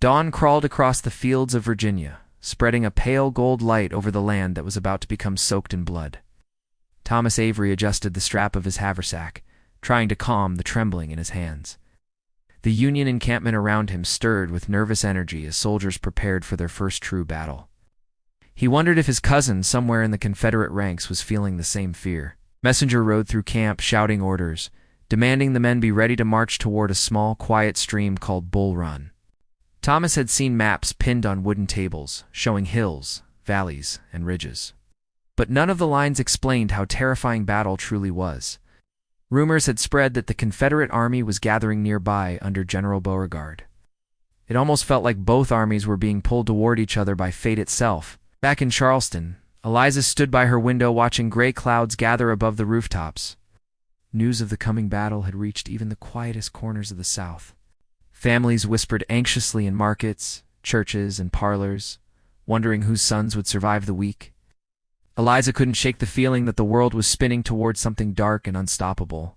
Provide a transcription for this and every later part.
Dawn crawled across the fields of Virginia, spreading a pale gold light over the land that was about to become soaked in blood. Thomas Avery adjusted the strap of his haversack, trying to calm the trembling in his hands. The Union encampment around him stirred with nervous energy as soldiers prepared for their first true battle. He wondered if his cousin somewhere in the Confederate ranks was feeling the same fear. Messenger rode through camp shouting orders, demanding the men be ready to march toward a small, quiet stream called Bull Run. Thomas had seen maps pinned on wooden tables, showing hills, valleys, and ridges. But none of the lines explained how terrifying battle truly was. Rumors had spread that the Confederate army was gathering nearby under General Beauregard. It almost felt like both armies were being pulled toward each other by fate itself. Back in Charleston, Eliza stood by her window watching gray clouds gather above the rooftops. News of the coming battle had reached even the quietest corners of the South. Families whispered anxiously in markets, churches, and parlors, wondering whose sons would survive the week. Eliza couldn't shake the feeling that the world was spinning towards something dark and unstoppable.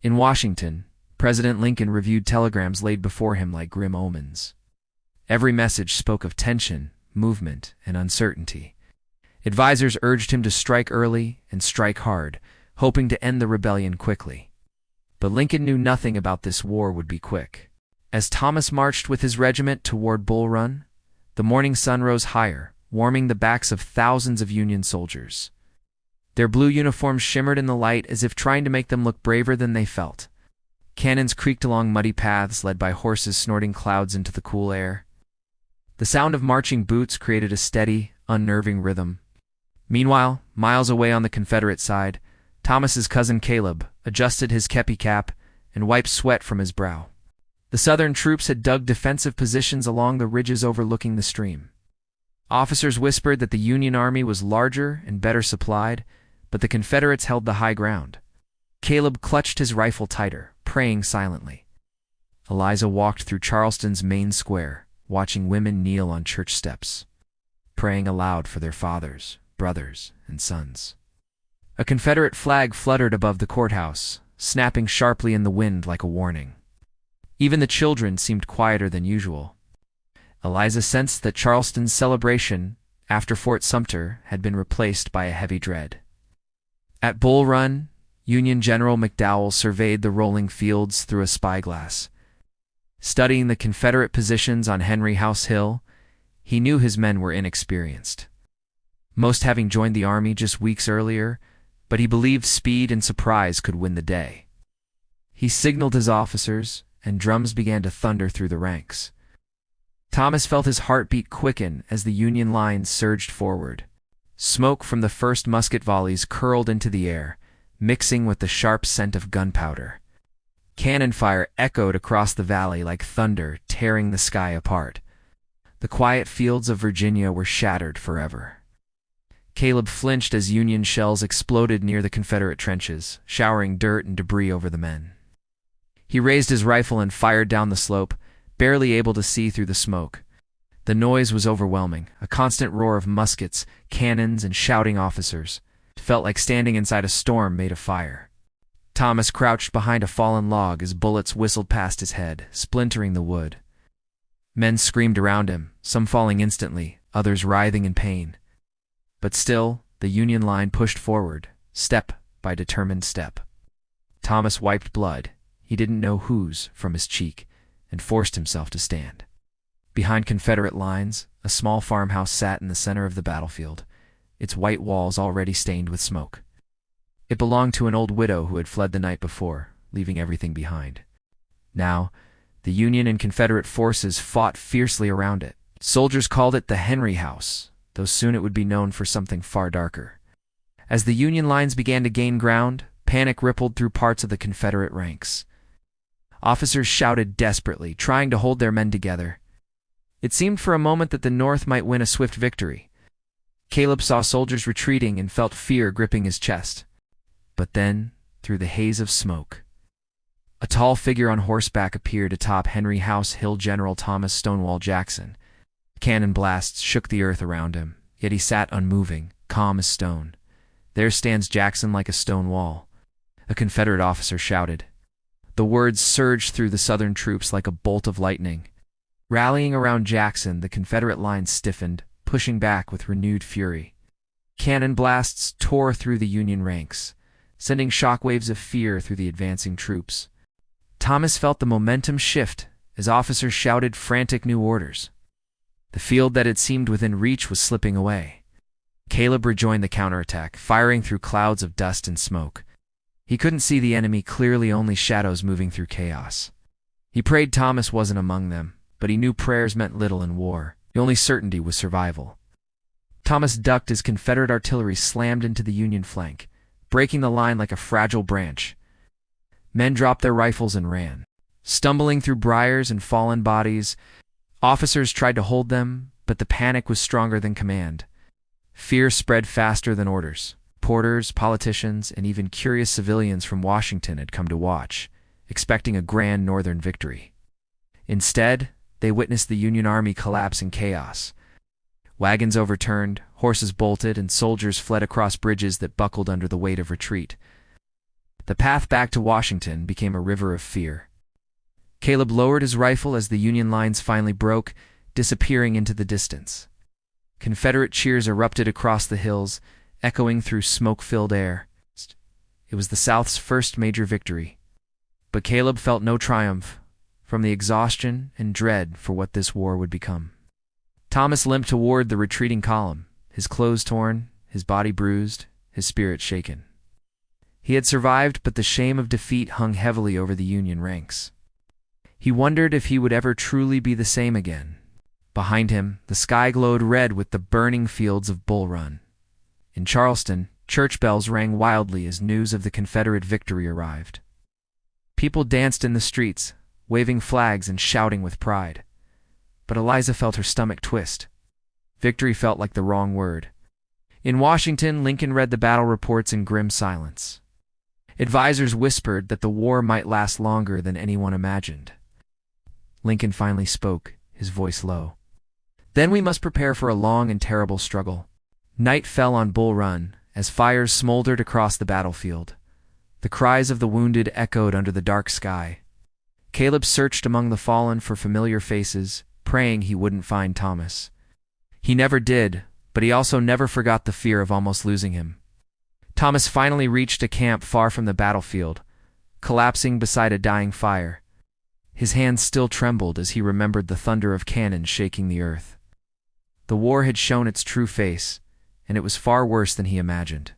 In Washington, President Lincoln reviewed telegrams laid before him like grim omens. Every message spoke of tension, movement, and uncertainty. Advisors urged him to strike early and strike hard, hoping to end the rebellion quickly. But Lincoln knew nothing about this war would be quick. As Thomas marched with his regiment toward Bull Run, the morning sun rose higher, warming the backs of thousands of Union soldiers. Their blue uniforms shimmered in the light as if trying to make them look braver than they felt. Cannons creaked along muddy paths led by horses snorting clouds into the cool air. The sound of marching boots created a steady, unnerving rhythm. Meanwhile, miles away on the Confederate side, Thomas's cousin Caleb adjusted his kepi cap and wiped sweat from his brow. The Southern troops had dug defensive positions along the ridges overlooking the stream. Officers whispered that the Union Army was larger and better supplied, but the Confederates held the high ground. Caleb clutched his rifle tighter, praying silently. Eliza walked through Charleston's main square, watching women kneel on church steps, praying aloud for their fathers, brothers, and sons. A Confederate flag fluttered above the courthouse, snapping sharply in the wind like a warning. Even the children seemed quieter than usual. Eliza sensed that Charleston's celebration after Fort Sumter had been replaced by a heavy dread. At Bull Run, Union General McDowell surveyed the rolling fields through a spyglass. Studying the Confederate positions on Henry House Hill, he knew his men were inexperienced, most having joined the army just weeks earlier, but he believed speed and surprise could win the day. He signaled his officers, and drums began to thunder through the ranks. Thomas felt his heartbeat quicken as the Union lines surged forward. Smoke from the first musket volleys curled into the air, mixing with the sharp scent of gunpowder. Cannon fire echoed across the valley like thunder, tearing the sky apart. The quiet fields of Virginia were shattered forever. Caleb flinched as Union shells exploded near the Confederate trenches, showering dirt and debris over the men. He raised his rifle and fired down the slope, barely able to see through the smoke. The noise was overwhelming, a constant roar of muskets, cannons, and shouting officers. It felt like standing inside a storm made of fire. Thomas crouched behind a fallen log as bullets whistled past his head, splintering the wood. Men screamed around him, some falling instantly, others writhing in pain. But still, the Union line pushed forward, step by determined step. Thomas wiped blood, he didn't know whose, from his cheek, and forced himself to stand. Behind Confederate lines, a small farmhouse sat in the center of the battlefield, its white walls already stained with smoke. It belonged to an old widow who had fled the night before, leaving everything behind. Now, the Union and Confederate forces fought fiercely around it. Soldiers called it the Henry House, though soon it would be known for something far darker. As the Union lines began to gain ground, panic rippled through parts of the Confederate ranks. Officers shouted desperately, trying to hold their men together. It seemed for a moment that the North might win a swift victory. Caleb saw soldiers retreating and felt fear gripping his chest. But then, through the haze of smoke, a tall figure on horseback appeared atop Henry House Hill. General Thomas Stonewall Jackson. Cannon blasts shook the earth around him, yet he sat unmoving, calm as stone. There stands Jackson like a stone wall. A Confederate officer shouted. The words surged through the Southern troops like a bolt of lightning. Rallying around Jackson, the Confederate lines stiffened, pushing back with renewed fury. Cannon blasts tore through the Union ranks, sending shockwaves of fear through the advancing troops. Thomas felt the momentum shift as officers shouted frantic new orders. The field that had seemed within reach was slipping away. Caleb rejoined the counterattack, firing through clouds of dust and smoke. He couldn't see the enemy clearly, only shadows moving through chaos. He prayed Thomas wasn't among them, but he knew prayers meant little in war. The only certainty was survival. Thomas ducked as Confederate artillery slammed into the Union flank, breaking the line like a fragile branch. Men dropped their rifles and ran. Stumbling through briars and fallen bodies, officers tried to hold them, but the panic was stronger than command. Fear spread faster than orders. Porters, politicians, and even curious civilians from Washington had come to watch, expecting a grand Northern victory. Instead, they witnessed the Union Army collapse in chaos. Wagons overturned, horses bolted, and soldiers fled across bridges that buckled under the weight of retreat. The path back to Washington became a river of fear. Caleb lowered his rifle as the Union lines finally broke, disappearing into the distance. Confederate cheers erupted across the hills, echoing through smoke-filled air. It was the South's first major victory. But Caleb felt no triumph from the exhaustion and dread for what this war would become. Thomas limped toward the retreating column, his clothes torn, his body bruised, his spirit shaken. He had survived, but the shame of defeat hung heavily over the Union ranks. He wondered if he would ever truly be the same again. Behind him, the sky glowed red with the burning fields of Bull Run. In Charleston, church bells rang wildly as news of the Confederate victory arrived. People danced in the streets, waving flags and shouting with pride. But Eliza felt her stomach twist. Victory felt like the wrong word. In Washington, Lincoln read the battle reports in grim silence. Advisors whispered that the war might last longer than anyone imagined. Lincoln finally spoke, his voice low. "Then we must prepare for a long and terrible struggle." Night fell on Bull Run as fires smoldered across the battlefield. The cries of the wounded echoed under the dark sky. Caleb searched among the fallen for familiar faces, praying he wouldn't find Thomas. He never did, but he also never forgot the fear of almost losing him. Thomas finally reached a camp far from the battlefield, collapsing beside a dying fire. His hands still trembled as he remembered the thunder of cannon shaking the earth. The war had shown its true face, and it was far worse than he imagined.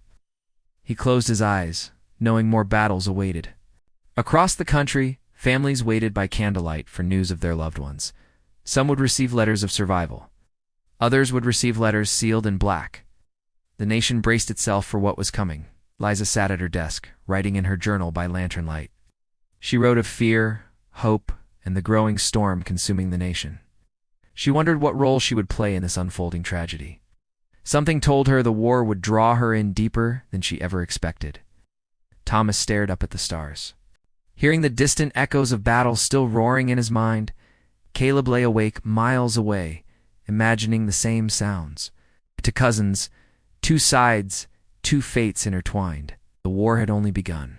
He closed his eyes, knowing more battles awaited. Across the country, families waited by candlelight for news of their loved ones. Some would receive letters of survival. Others would receive letters sealed in black. The nation braced itself for what was coming. Liza sat at her desk, writing in her journal by lantern light. She wrote of fear, hope, and the growing storm consuming the nation. She wondered what role she would play in this unfolding tragedy. Something told her the war would draw her in deeper than she ever expected. Thomas stared up at the stars. Hearing the distant echoes of battle still roaring in his mind, Caleb lay awake miles away, imagining the same sounds. To cousins, two sides, two fates intertwined. The war had only begun.